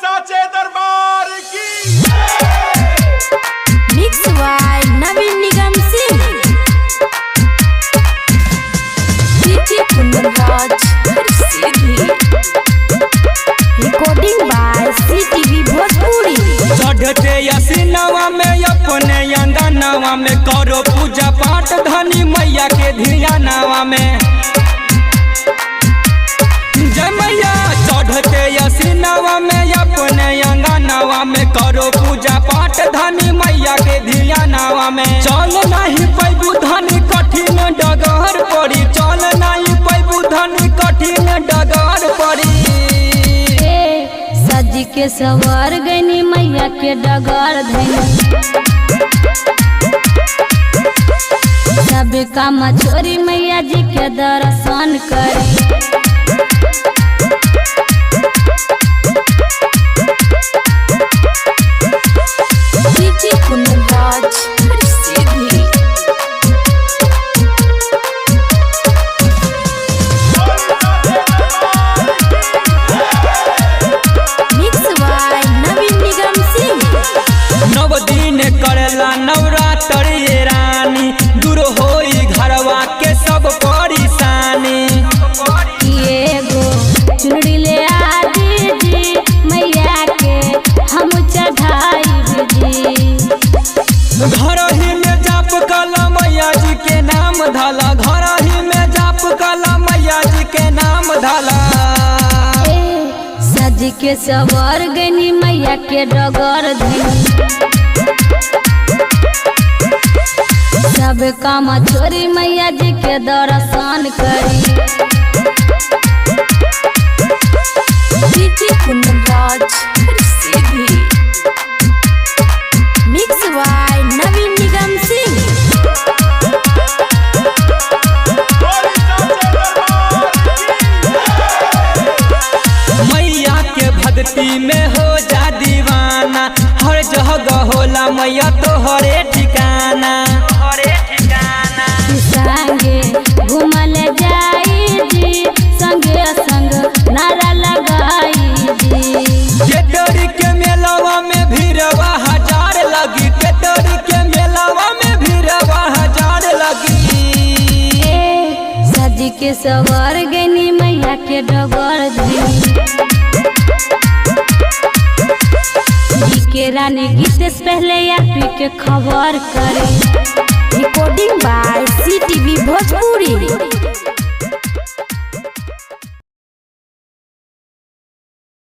साचे दरबार की mix by Naveen Nigam Singh DJ Kundanraj सीधी रिकॉर्डिंग बाय सीटीवी भोजपुरी। चढ़ते यसीनवा में अपने अंगनवा में करो पूजा पाठ धनी मैया के धियानवा में जय मैया। चढ़ते यसीनवा में अपने अंगनवा में करो पूजा पाठ धनी मैया के धियानवा में। चल नहीं पैबू धनी कठिन डगर पड़ी, चल नहीं पैबू धनी कठिन डगर पड़ी। सज के सवार गनी मैया के डगर धनी सब काम छोरी मैया जी के दर्शन करे। डीजे कुंदनराज सीधी मिक्स बाय नवीन निगम सिंह। नव दिन करेला नवरात्र ये रानी, दूर होई घरवा के सब परेशानी। ये गो चुनरी ले आ दीदी मैया के हम चढ़ाई जी। घर ही में जाप कला मैया जी के नाम धाला, घर ही में जाप कला मैया जी के नाम धाला। सज के सवार गनी मैया के डगर धनी सब काम छोरी मैया जी के दर्शन करी। डीजे कुंदनराज सीधी मिक्स बाय नवीन निगम सिंह। मैया के भक्ति में हो जा दीवाना, हर जगह होला मैया तोहरे ठिकाना। संगे घूमल जाई जी, संगे संग नारा लगाई जी। केतरी के मेलावा में भीड़वा हजार लगी, केतरी के मेलावा में भीड़वा हजार लगी। सज के सवार गनी मैया के डगर धनी के रानी गीत से पहले यापी के खबर करे। Recording by CTV Bhojpuri.